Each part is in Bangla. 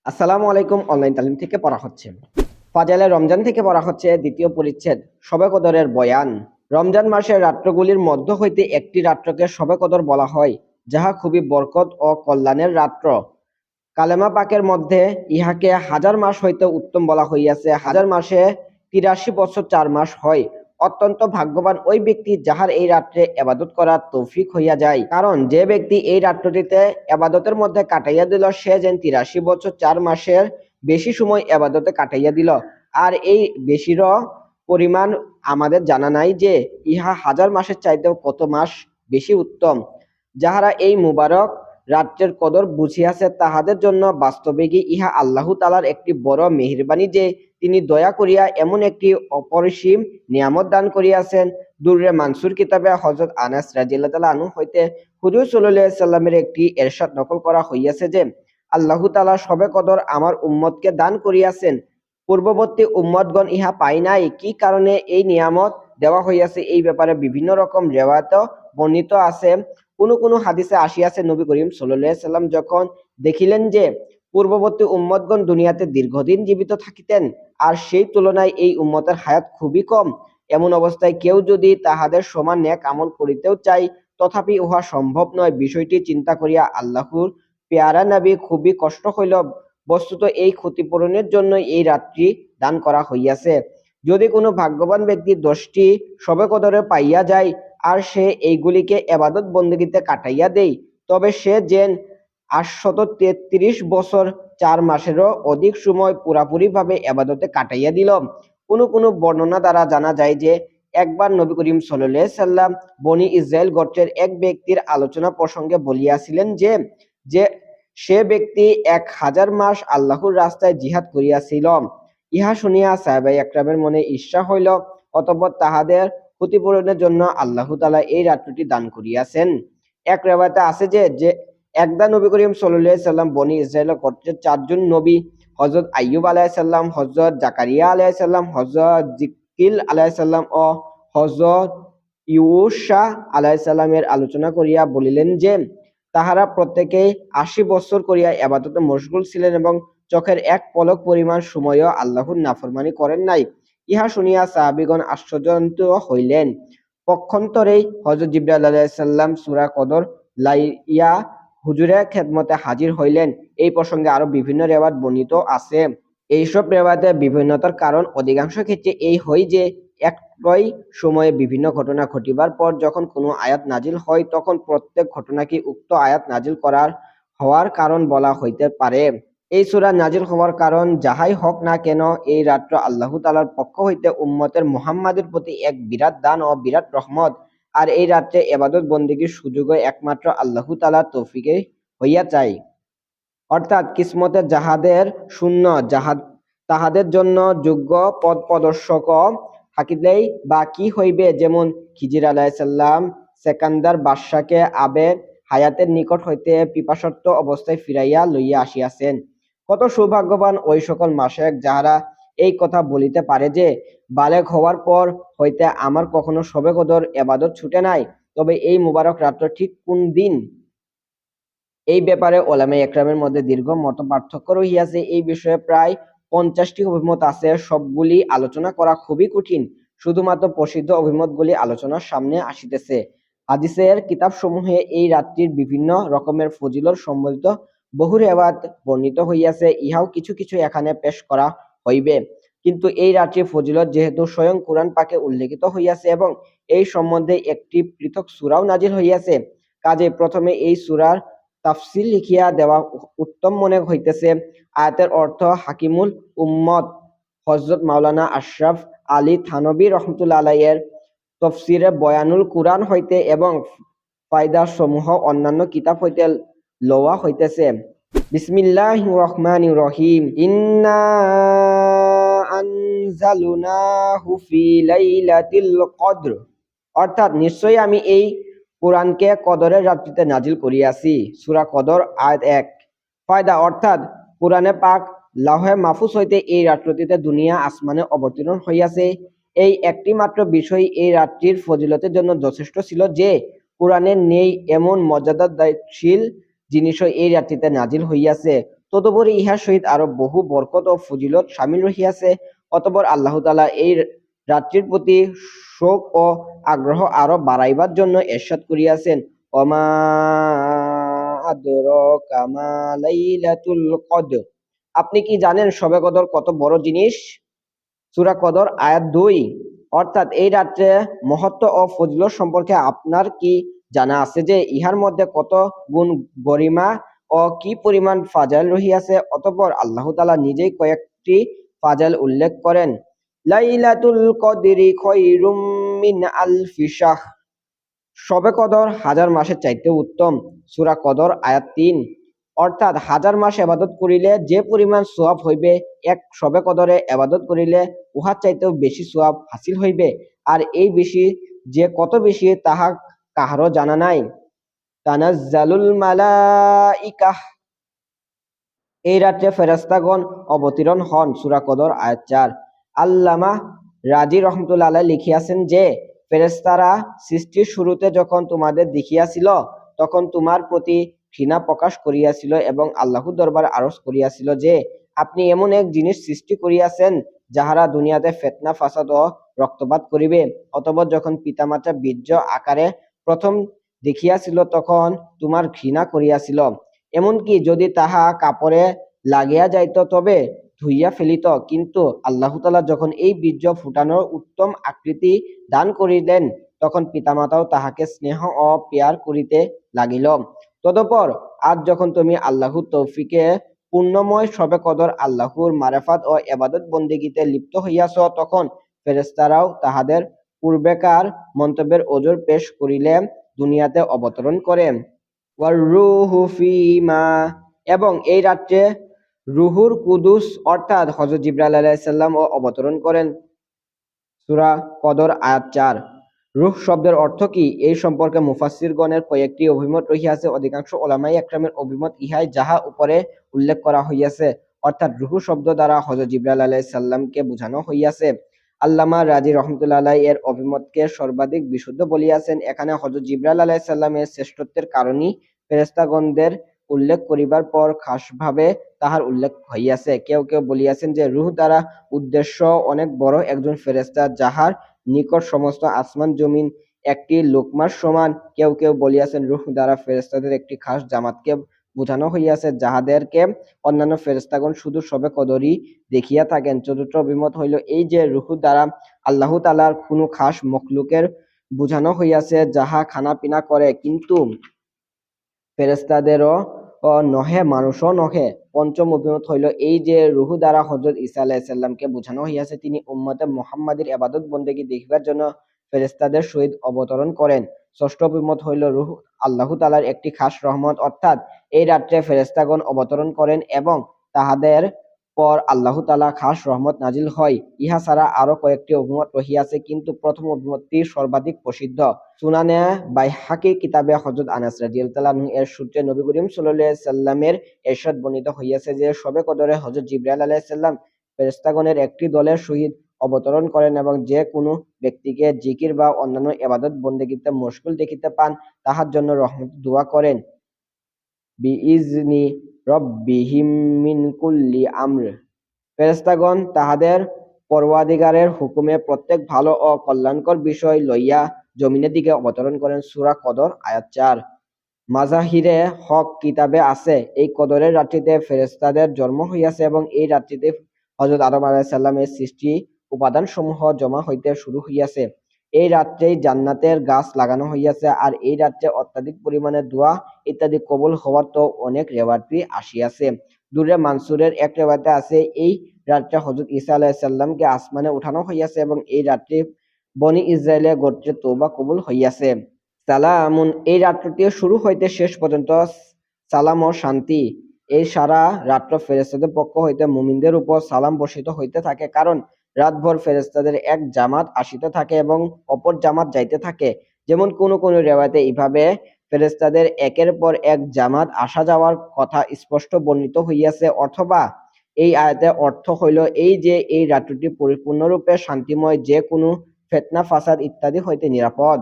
আসসালামু আলাইকুম। অনলাইন তালিম থেকে পড়া হচ্ছে ফাজাইলে রমজান থেকে পড়া হচ্ছে দ্বিতীয় পরিচ্ছেদ শবে কদরের বয়ান। রমজান মাসের রাত্রগুলির মধ্য হইতে একটি রাত্রকে শবে কদর বলা হয়, যাহা খুবই বরকত ও কল্যাণের রাত্র। কালেমা পাকের মধ্যে ইহাকে হাজার মাস হইতে উত্তম বলা হইয়াছে। হাজার মাসে ৮৩ বছর ৪ মাস হয়। অত্যন্ত ভাগ্যবান ওই ব্যক্তি যাহার এই রাত্রে এবাদত করার তৌফিক হইয়া যায়, কারণ যে ব্যক্তি এই রাত্রটিতে এবাদতের মধ্যে কাটাইয়া দিল, সে যেন ৮৩ বছর ৪ মাসের বেশি সময় এবাদতে কাটাইয়া দিল। আর এই বেশির পরিমাণ আমাদের জানা নাই যে ইহা হাজার মাসের চাইতেও কত মাস বেশি উত্তম। যাহারা এই মুবারক রাত্রের কদর বুঝিয়াছে, তাহাদের জন্য বাস্তবিকই ইহা আল্লাহ তাআলার একটি বড় মেহেরবানি যে তিনি দয়া করিয়া এমন একটি অপরিসীম নিয়ামত দান করিয়াছেন। দুররে মানসুর কিতাবে হযরত আনাস রাদিয়াল্লাহু আনহু হইতে হুজুর সাল্লাল্লাহু আলাইহি সাল্লামের একটি ইরশাদ নকল করা হইয়াছে যে আল্লাহ তাআলা শবে কদর আমার উম্মতকে দান করিয়াছেন। পূর্ববর্তী উম্মতগণ ইহা পায় নাই। কি কারণে এই নিয়ামত দেওয়া হইয়াছে এই ব্যাপারে বিভিন্ন রকম রিওয়ায়াত বর্ণিত আছে। কোন হাদিসে আসিয়াছে, নবী করিম সাল্লাল্লাহু আলাইহি সাল্লাম যখন দেখিলেন যে পূর্ববর্তী উম্মতগণ দুনিয়াতে দীর্ঘদিন জীবিত থাকিতেন, আর সেই তুলনায় এই উম্মতের হায়াত খুবই কম, এমন অবস্থায় কেউ যদি তাহাদের সমান নেক আমল করিতেও চায়, তথাপি উহা সম্ভব নয়। বিষয়টি চিন্তা করিয়া আল্লাহর পেয়ারা নবী খুবই কষ্ট হইল। বস্তুত এই ক্ষতিপূরণের জন্য এই রাত্রি দান করা হইয়াছে। যদি কোনো ভাগ্যবান ব্যক্তি 10টি শবে কদরে পাইয়া যায়, আর সে এইগুলিকে এবাদত বন্দেগীতে কাটাইয়া দেয়, তবে সে যেন ৮৩৩ বছর ৪ মাসেরও অধিক সময় পুরাপুরিভাবে এবাদতে কাটাইয়া দিল। কোনো বর্ণনা দ্বারা জানা যায় যে একবার নবী করিম সাল্লাল্লাহু আলাইহি সাল্লাম বনি ইসরাইল গোত্রের এক ব্যক্তির আলোচনা প্রসঙ্গে বলিয়াছিলেন যে যে সে ব্যক্তি ১০০০ মাস আল্লাহর রাস্তায় জিহাদ করিয়াছিল। ইহা শুনিয়া সাহাবায়ে একরামের মনে ঈর্ষা হইল। অতঃপর তাহাদের ক্ষতিপূরণের জন্য আল্লাহ তাআলা এই রাত্রিটি দান করিয়াছেন। এক রিওয়ায়াতে আছে যে একদা নবী করিম সাল্লাল্লাহু আলাইহি সাল্লাম বনি ইসরাইল গোত্রের ৪ জন নবী হযরত আইয়ুব আলাইহিস সালাম, হযরত জাকারিয়া আলাইহিস সালাম, হযরত জিকিল আলাইহিস সালাম ও হযরত ইউশা আলাইহিস সালামের আলোচনা করিয়া বলিলেন যে তাহারা প্রত্যেকেই ৮০ বছর করিয়া ইবাদতে মশগুল ছিলেন এবং চোখের এক পলক পরিমাণ সময়ও আল্লাহর নাফরমানি করেন নাই। ইহা শুনিয়া সাহাবীগণ আশ্চর্যান্বিত হইলেন। পক্ষান্তরেই হযরত জিবরাইল আলাইহিস সালাম সূরা কদর লাইয়া হুজুরের খেদমতে হাজির হইলেন। এই প্রসঙ্গে আরো বিভিন্ন রিওয়ায়াত বর্ণিত আছে। এইসব রিওয়ায়াতের বিভিন্নতার কারণ অধিকাংশ ক্ষেত্রে এই হয় যে একই সময়ে বিভিন্ন ঘটনা ঘটিবার পর যখন কোনো আয়াত নাজিল হয়, তখন প্রত্যেক ঘটনাকে উক্ত আয়াত নাজিল হওয়ার কারণ বলা হইতে পারে। এই সূরা নাজিল হওয়ার কারণ যাহাই হোক না কেন, এই রাত্র আল্লাহ তাআলার পক্ষ হইতে উম্মতের মুহাম্মাদের প্রতি এক বিরাট দান ও বিরাট রহমত। আর এই রাত্রে ইবাদত বন্দেগীর সুযোগও একমাত্র আল্লাহ তাআলার তৌফিকে হইয়া চাই। অর্থাৎ কিসমতে যাহাদের শূন্য তাহাদের জন্য যোগ্য পথ প্রদর্শক থাকিলেই বা কি হইবে। যেমন খিজির আলাইহিস সালাম সেকান্দার বাদশাকে আবে হায়াতের নিকট হইতে পিপাসার্ত অবস্থায় ফিরাইয়া লইয়া আসিয়াছেন। কত সৌভাগ্যবান ওই সকল মাশায়েখ যাহারা এই কথা বলিতে পারে যে বালেগ হওয়ার পর হইতে আমার কখনো শবে কদর ইবাদত ছুটে নাই। তবে এই মুবারক রাত্র ঠিক কোন দিন, এই ব্যাপারে উলামায়ে একরামের মধ্যে দীর্ঘ মত পার্থক্য রহিয়াছে। এই বিষয়ে প্রায় 50টি অভিমত আছে। সবগুলি আলোচনা করা খুবই কঠিন। শুধুমাত্র প্রসিদ্ধ অভিমতগুলি আলোচনার সামনে আসিতেছে। হাদিসের কিতাবসমূহে এই রাত্রির বিভিন্ন রকমের ফজিলত সম্বলিত বহু রিওয়ায়াত বর্ণিত হইয়াছে, ইহাও কিছু কিছু এখানে পেশ করা হইবে। কিন্তু এই রাত্রির ফজিলত যেহেতু স্বয়ং কুরআন পাকে উল্লেখিত হইয়াছে এবং এই সম্বন্ধে একটি পৃথক সূরাও নাজিল হইয়াছে, কাজেই প্রথমে এই সূরার তাফসীর লিখিয়া দেওয়া উত্তম মনে হইতেছে। আয়াতের অর্থ হাকিমুল উম্মত হযরত মাওলানা আশরাফ আলী থানভী রাহমাতুল্লাহ আলাইহির তাফসীরে বয়ানুল কুরআন হইতে এবং ফায়দাসমূহ অন্যান্য কিতাব হইতে লওয়া হইতেছে। বিসমিল্লাহির রহমানির রহিম। ইন্না আনজালনাহু ফি লাইলাতিল কদর। অর্থাৎ নিশ্চয়ই আমি এই কুরআনকে কদরের রাত্রিতে নাজিল করিয়াছি। সূরা কদর আয়াত ১। ফায়দা অর্থাৎ কুরআনে পাক লাওহে মাহফুজ হইতে এই রাত্রিতে দুনিয়া আসমানে অবতীর্ণ হইয়াছে। এই একটি মাত্র বিষয় এই রাত্রির ফজিলতের জন্য যথেষ্ট ছিল যে কুরআনে নেই এমন মর্যাদাশীল জিনিসও এই রাত্রিতে নাজিল হইয়াছে। তদুপরি ইহার সহিত আরো বহু বরকত ও ফজিলত শামিল রহিয়াছে। অতঃপর আল্লাহ তাআলা এই রাত্রির প্রতি শোক ও আগ্রহ আরো বাড়াইবার জন্য ইরশাদ করিয়াছেন, ওমা আদরাকা মা লাইলাতুল কদর। আপনি কি জানেন শবে কদর কত বড় জিনিস? সূরা কদর আয়াত 2। অর্থাৎ এই রাত্রে মহত্ব ও ফজিলত সম্পর্কে আপনার কি জানা আছে যে ইহার মধ্যে কত গুণ গরিমা ও কি পরিমাণ ফাজাইল রহিয়াছে? অতঃপর আল্লাহ তাআলা নিজেই কয়েকটি ফাজাইল উল্লেখ করেন। লাইলাতুল কদরি খায়রুম মিন আলফি শাহর। শবে কদর হাজার মাসের চাইতে উত্তম। সূরা কদর আয়াত 3। অর্থাৎ হাজার মাস ইবাদত করিলে যে পরিমাণ সওয়াব হইবে, এক শবে কদরে ইবাদত করিলে উহার চাইতেও বেশি সওয়াব হাসিল হইবে। আর এই বেশি যে কত বেশি তাহা কাহারও জানা নাই। তানাজ্জালুল মালাইকাহ। এই রাত্রে ফেরেশতাগণ অবতীর্ণ হন। সূরা কদর আয়াত 4। আল্লামা রাজি রহমতুল্লাহ আলাইহি লিখিয়াছেন যে ফেরেশতারা সৃষ্টির শুরুতে যখন তোমাদের দেখিয়াছিল তখন তোমার প্রতি ঘৃণা প্রকাশ করিয়াছিল এবং আল্লাহর দরবারে আরজ করিয়াছিল যে আপনি এমন এক জিনিস সৃষ্টি করিয়াছেন যাহারা দুনিয়াতে ফিতনা ফাসাদ ও রক্তপাত করিবে। অতঃপর যখন পিতামাতা বীর্য আকারে প্রথম দেখিয়াছিল তখন তোমার ঘৃণা করিয়াছিল, এমনকি যদি তাহা কাপড়ে লাগিয়া যাইত তবে ধুইয়া ফেলিত। কিন্তু আল্লাহ তাআলা যখন এই বীর্য ফুটানোর উত্তম আকৃতি দান করিলেন তখন পিতামাতাও তাহাকে স্নেহ ও পেয়ার করিতে লাগিল। তদপর আজ যখন তুমি আল্লাহর তৌফিকে পূর্ণময় শবে কদর আল্লাহর মারেফাত ও ইবাদত বন্দেগীতে লিপ্ত হইয়াছ তখন ফেরেশতারাও তাহাদের পূর্বেকার মন্তব্যের ওজর পেশ করিলে দুনিয়াতে অবতরণ করে। ওয়ার-রূহু ফীমা। এবং এই রাত্রে রুহুল কুদুস অর্থাৎ হযরত জিবরাইল আলাইহিস সালাম ও অবতরণ করেন। সূরা কদর আয়াত 4। রূহ শব্দের অর্থ কি? এই সম্পর্কে মুফাসসিরগণের কয়েকটি অভিমত রহিয়াছে। অধিকাংশ উলামায়ে একরামের অভিমত ইহাই যাহা উপরে উল্লেখ করা হইয়াছে, অর্থাৎ রূহ শব্দ দ্বারা হযরত জিবরাইল আলাইহিস সালামকে বুঝানো হইয়াছে। আল্লামা রাজি রহমতুল্লাহ আলাইহি এর অভিমতকে সর্বাধিক বিশুদ্ধ বলিয়াছেন। এখানে হযরত জিবরাইল আলাইহিস সালামের শ্রেষ্ঠত্বের কারণই ফেরেশতাগণদের উল্লেখ করিবার পর খাসভাবে তাহার উল্লেখ হইয়াছে। কেউ কেউ বলিয়াছেন যে রূহ দ্বারা উদ্দেশ্য অনেক বড় একজন ফেরেশতা যাহার নিকট সমস্ত আসমান জমিন একটি লোকমার সমান। কেউ কেউ বলিয়াছেন রূহ দ্বারা ফেরেশতাদের একটি খাস জামাতকে বুঝানো হইয়াছে যাহাদেরকে অন্যান্য ফেরেশতাগণ শুধু শবে কদরই দেখিয়া থাকেন। চতুর্থ অভিমত হইল এই যে রূহ দ্বারা আল্লাহ তাআলার কোনো খাস মখলুকের বুঝানো হইয়াছে যাহা খানাপিনা করে, কিন্তু ফেরেশতাদেরও নহে, মানুষও নহে। পঞ্চম অভিমত হইল এই যে রূহ দ্বারা হযরত ঈসা আলাইহিস সালামকে বুঝানো হইয়াছে তিনি উম্মতে মুহাম্মাদীর ইবাদত বন্দেগী দেখিবার জন্য ফেরেশতাদের সহিত অবতরণ করেন। ষষ্ঠ অভিমত হইল রূহ আল্লাহ তাআলার একটি খাস রহমত, অর্থাৎ এই রাত্রে ফেরেশতাগণ অবতরণ করেন এবং তাহাদের পর আল্লাহ তাআলা খাস রহমত নাজিল হয়। ইহা ছাড়া আরো কয়েকটি অভিমত রহিয়াছে, কিন্তু প্রথম অভিমতটি সর্বাধিক প্রসিদ্ধ। সুনানে বাইহাকী কিতাবে হযরত আনাস রাদিয়াল্লাহু আনহু এর সূত্রে নবী করিম সাল্লাল্লাহু আলাইহি সাল্লামের ইরশাদ বর্ণিত হইয়াছে যে শবে কদরে হযরত জিবরাইল আলাইহিস সালাম ফেরেশতাগণের একটি দলের সহিত অবতরণ করেন এবং যে কোনো ব্যক্তিকে জিকির বা অন্যান্য ইবাদত বন্দেগীতে মশগুল দেখিতে পান তাহার জন্য রহমতের দোয়া করেন। বিইজনি রব্বিহিম মিন কুল্লি আমর। ফেরেশতাগণ তাহাদের পরওয়ারদিগারের হুকুমে প্রত্যেক ভালো ও কল্যাণকর বিষয় লইয়া জমিনের দিকে অবতরণ করেন। সূরা কদর আয়াত 4। মাজাহিরে হক কিতাবে আছে এই কদরের রাত্রিতে ফেরেশতাদের জন্ম হইয়াছে এবং এই রাত্রিতে হযরত আদম আলাইহিস সালামের সৃষ্টি উপাদানসমূহ জমা হইতে শুরু হইয়াছে। এই রাত্রেই জান্নাতের গাছ লাগানো হইয়াছে। আর এই রাত্রে অত্যাধিক পরিমাণে দোয়া ইত্যাদি কবুল হওয়ার তো অনেক রেওয়ায়তই আসিয়াছে। দুরে মানসুরের এক রেওয়ায়তে আছে এই রাত্রে হযরত ঈসা আলাইহিস সালামকে আসমানে উঠানো হইয়াছে এবং এই রাত্রে বনি ইসরাইলের গোত্রে তওবা কবুল হইয়াছে। সালামুন। এই রাত্রটি শুরু হইতে শেষ পর্যন্ত সালাম ও শান্তি। এই সারা রাত্র ফেরেশতাদের পক্ষ হইতে মুমিনদের উপর সালাম বর্ষিত হইতে থাকে, কারণ রাতভর ফেরেশতাদের এক জামাত আসিতে থাকে এবং অপর জামাত যাইতে থাকে। যেমন কোন কোন রিওয়ায়াতে এইভাবে ফেরেশতাদের একের পর এক জামাত আসা যাওয়ার কথা স্পষ্ট বর্ণিত হইয়াছে। অথবা এই আয়াতের অর্থ হইল এই যে এই রাত্রিটি পরিপূর্ণরূপে শান্তিময়, যে কোনো ফিতনা ফাসাদ ইত্যাদি হইতে নিরাপদ।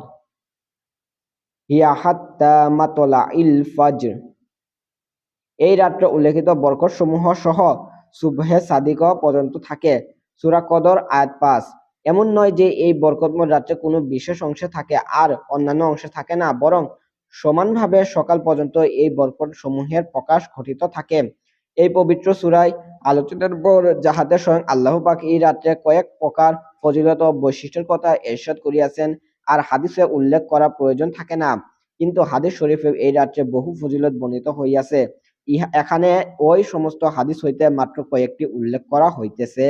হিয়া হাত্তা মাতলাইল ফাজর। এই রাত্রে উল্লেখিত বরকত সমূহ সহ সুবহে সাদিক পর্যন্ত থাকে। সূরা কদর আয়াত 5। এমন নয় যে এই বরকতময় রাত্রে কোনো বিশেষ অংশে থাকে আর অন্যান্য অংশে থাকে না, বরং সমানভাবে সকাল পর্যন্ত এই বরকত সমূহের প্রকাশ ঘটিত থাকে। এই পবিত্র সূরায় আলোচনার পর যাহাতে স্বয়ং আল্লাহ পাক এই রাত্রে কয়েক প্রকার ফজিলত ও বৈশিষ্ট্যের কথা ইরশাদ করিয়াছেন, আর হাদিসে উল্লেখ করা প্রয়োজন থাকে না। কিন্তু হাদিস শরীফে এই রাত্রে বহু ফজিলত বর্ণিত হইয়াছে। এখানে ওই সমস্ত হাদিস হইতে মাত্র কয়েকটি উল্লেখ করা হইতেছে।